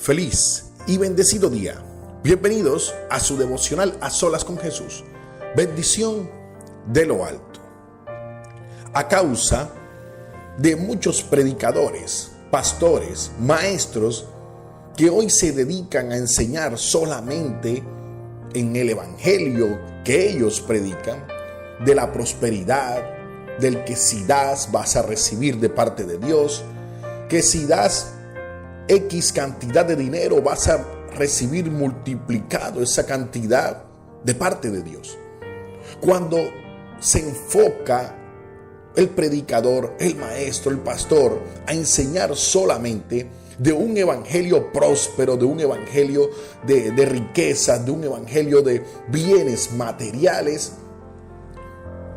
Feliz y bendecido día. Bienvenidos a su devocional A Solas con Jesús. Bendición de lo alto. A causa de muchos predicadores, pastores, maestros que hoy se dedican a enseñar solamente en el evangelio que ellos predican, de la prosperidad, del que si das vas a recibir de parte de Dios, que si das X cantidad de dinero vas a recibir multiplicado esa cantidad de parte de Dios. Cuando se enfoca el predicador, el maestro, el pastor a enseñar solamente de un evangelio próspero, de un evangelio de riquezas, de un evangelio de bienes materiales,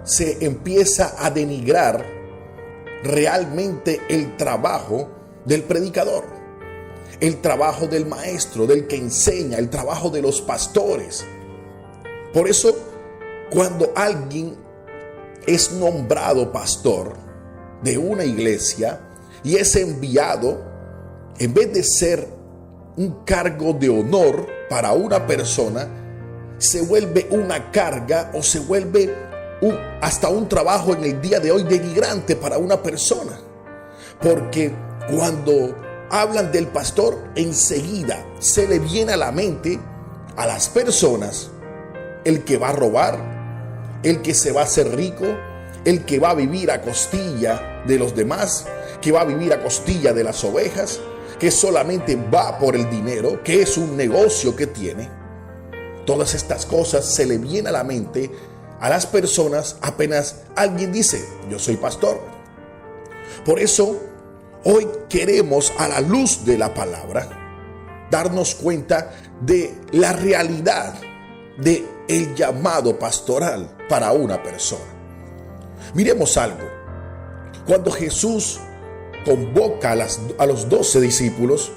se empieza a denigrar realmente el trabajo del predicador, el trabajo del maestro, del que enseña, el trabajo de los pastores. Por eso, cuando alguien es nombrado pastor de una iglesia y es enviado, en vez de ser un cargo de honor para una persona, se vuelve una carga o se vuelve hasta un trabajo en el día de hoy denigrante para una persona. Porque cuando hablan del pastor, enseguida se le viene a la mente a las personas el que va a robar, el que se va a hacer rico, el que va a vivir a costilla de los demás, que va a vivir a costilla de las ovejas, que solamente va por el dinero, que es un negocio que tiene. Todas estas cosas se le viene a la mente a las personas apenas alguien dice: yo soy pastor. Por eso hoy queremos, a la luz de la palabra, darnos cuenta de la realidad de el llamado pastoral para una persona. Miremos algo. Cuando Jesús convoca a los 12 discípulos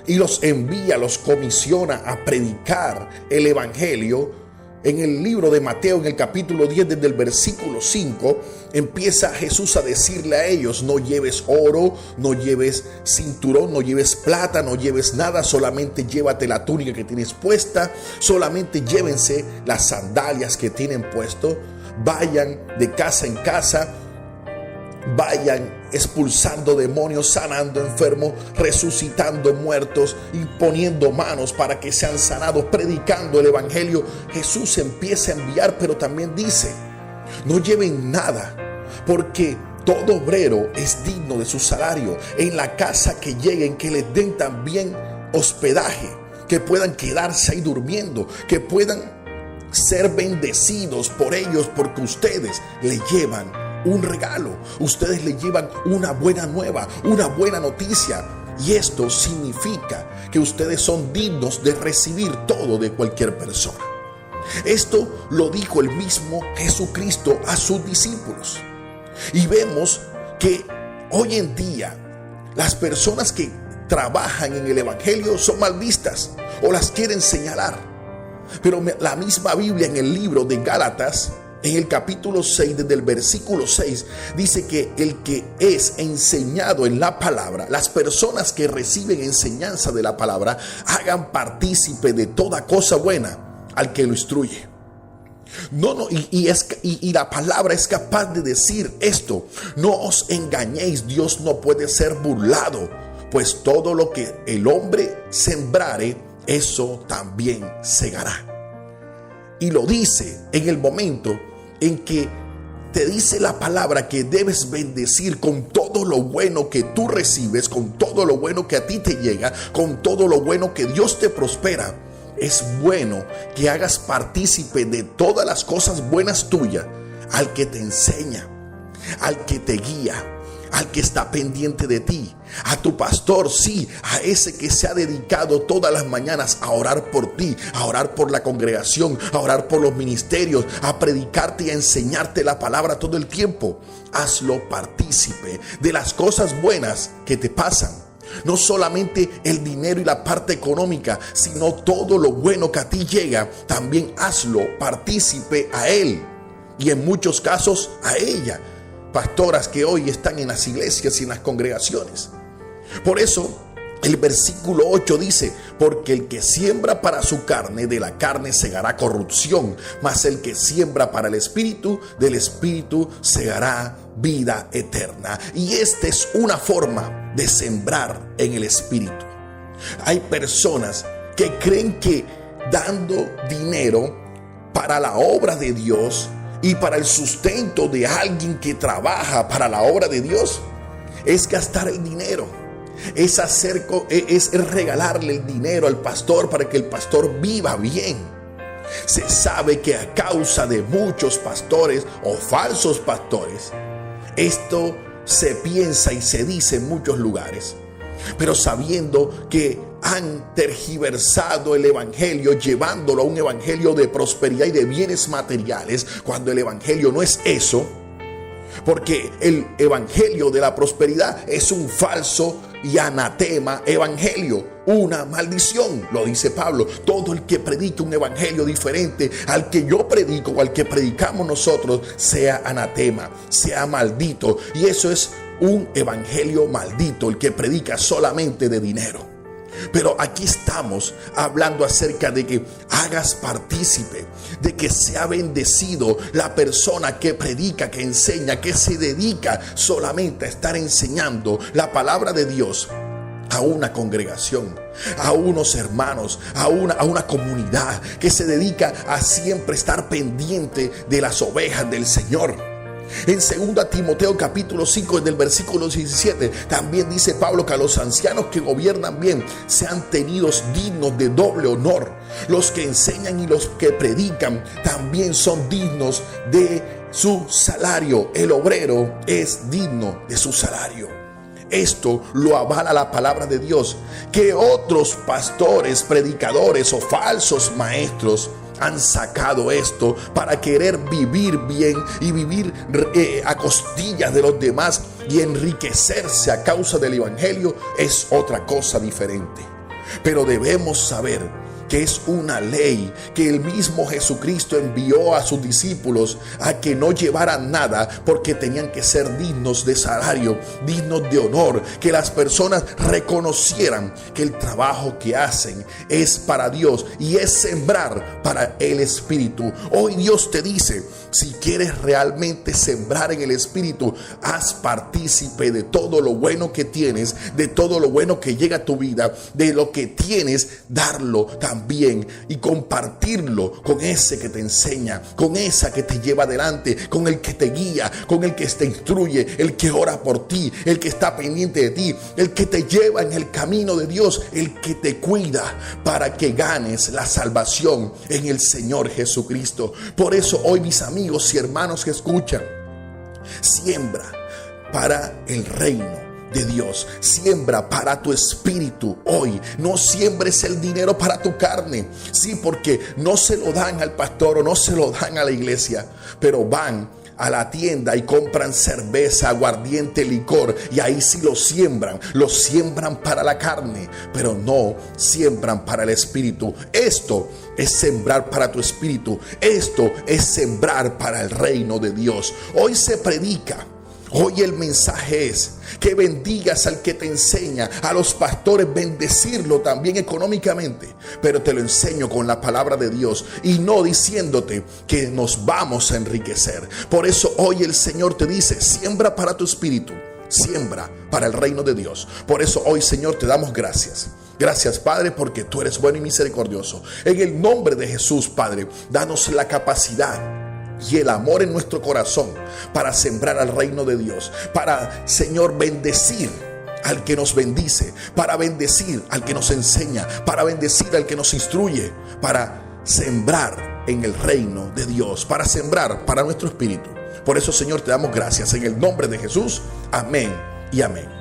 y los envía, los comisiona a predicar el evangelio, en el libro de Mateo, en el capítulo 10, desde el versículo 5, empieza Jesús a decirle a ellos: no lleves oro, no lleves cinturón, no lleves plata, no lleves nada, solamente llévate la túnica que tienes puesta, solamente llévense las sandalias que tienen puesto, vayan de casa en casa, vayan expulsando demonios, sanando enfermos, resucitando muertos, imponiendo manos para que sean sanados, predicando el evangelio. Jesús empieza a enviar, pero también dice: no lleven nada, porque todo obrero es digno de su salario. En la casa que lleguen, que les den también hospedaje, que puedan quedarse ahí durmiendo, que puedan ser bendecidos por ellos, porque ustedes le llevan un regalo, ustedes le llevan una buena nueva, una buena noticia. Y esto significa que ustedes son dignos de recibir todo de cualquier persona. Esto lo dijo el mismo Jesucristo a sus discípulos. Y vemos que hoy en día las personas que trabajan en el evangelio son mal vistas o las quieren señalar. Pero la misma Biblia, en el libro de Gálatas, en el capítulo 6, desde el versículo 6, dice que el que es enseñado en la palabra, las personas que reciben enseñanza de la palabra, hagan partícipe de toda cosa buena al que lo instruye. Y la palabra es capaz de decir esto: no os engañéis, Dios no puede ser burlado, pues todo lo que el hombre sembrare, eso también segará. Y lo dice en el momento en que te dice la palabra que debes bendecir con todo lo bueno que tú recibes, con todo lo bueno que a ti te llega, con todo lo bueno que Dios te prospera. Es bueno que hagas partícipe de todas las cosas buenas tuyas al que te enseña, al que te guía, al que está pendiente de ti, a tu pastor, sí, a ese que se ha dedicado todas las mañanas a orar por ti, a orar por la congregación, a orar por los ministerios, a predicarte y a enseñarte la palabra todo el tiempo. Hazlo partícipe de las cosas buenas que te pasan. No solamente el dinero y la parte económica, sino todo lo bueno que a ti llega, también hazlo partícipe a él, y en muchos casos a ella. Pastoras que hoy están en las iglesias y en las congregaciones. Por eso El versículo 8 dice: porque el que siembra para su carne, de la carne segará corrupción, mas el que siembra para el espíritu, del espíritu segará vida eterna. Y esta es una forma de sembrar en el espíritu. Hay personas que creen que dando dinero para la obra de Dios y para el sustento de alguien que trabaja para la obra de Dios es gastar el dinero. Es regalarle el dinero al pastor para que el pastor viva bien. Se sabe que a causa de muchos pastores o falsos pastores, esto se piensa y se dice en muchos lugares, pero sabiendo que han tergiversado el evangelio, llevándolo a un evangelio de prosperidad y de bienes materiales, cuando el evangelio no es eso. Porque el evangelio de la prosperidad es un falso y anatema evangelio, una maldición, lo dice Pablo. Todo el que predique un evangelio diferente al que yo predico o al que predicamos nosotros, sea anatema, sea maldito. Y eso es un evangelio maldito, el que predica solamente de dinero. Pero aquí estamos hablando acerca de que hagas partícipe, de que sea bendecido la persona que predica, que enseña, que se dedica solamente a estar enseñando la palabra de Dios a una congregación, a unos hermanos, a una comunidad que se dedica a siempre estar pendiente de las ovejas del Señor. En 2 Timoteo capítulo 5, del versículo 17, también dice Pablo que a los ancianos que gobiernan bien sean tenidos dignos de doble honor. Los que enseñan y los que predican también son dignos de su salario. El obrero es digno de su salario. Esto lo avala la palabra de Dios, que otros pastores, predicadores o falsos maestros han sacado esto para querer vivir bien y vivir a costillas de los demás y enriquecerse a causa del evangelio. Es otra cosa diferente. Pero debemos saber que es una ley que el mismo Jesucristo envió a sus discípulos a que no llevaran nada, porque tenían que ser dignos de salario, dignos de honor, que las personas reconocieran que el trabajo que hacen es para Dios y es sembrar para el Espíritu. Hoy Dios te dice: si quieres realmente sembrar en el Espíritu, haz partícipe de todo lo bueno que tienes, de todo lo bueno que llega a tu vida, de lo que tienes, darlo también y compartirlo con ese que te enseña, con esa que te lleva adelante, con el que te guía, con el que te instruye, el que ora por ti, el que está pendiente de ti, el que te lleva en el camino de Dios, el que te cuida para que ganes la salvación en el Señor Jesucristo. Por eso hoy, mis amigos y hermanos que escuchan, siembra para el reino de Dios, siembra para tu espíritu hoy. No siembres el dinero para tu carne. Sí, porque no se lo dan al pastor o no se lo dan a la iglesia, pero van a la tienda y compran cerveza, aguardiente, licor, y ahí sí lo siembran para la carne, pero no siembran para el espíritu. Esto es sembrar para tu espíritu. Esto es sembrar para el reino de Dios. Hoy se predica. Hoy el mensaje es que bendigas al que te enseña, a los pastores, bendecirlo también económicamente, pero te lo enseño con la palabra de Dios y no diciéndote que nos vamos a enriquecer. Por eso hoy el Señor te dice: siembra para tu espíritu, siembra para el reino de Dios. Por eso hoy, Señor, te damos gracias. Gracias, Padre, porque tú eres bueno y misericordioso. En el nombre de Jesús, Padre, danos la capacidad y el amor en nuestro corazón para sembrar al reino de Dios, para, Señor, bendecir al que nos bendice, para bendecir al que nos enseña, para bendecir al que nos instruye, para sembrar en el reino de Dios, para sembrar para nuestro espíritu. Por eso, Señor, te damos gracias en el nombre de Jesús. Amén y amén.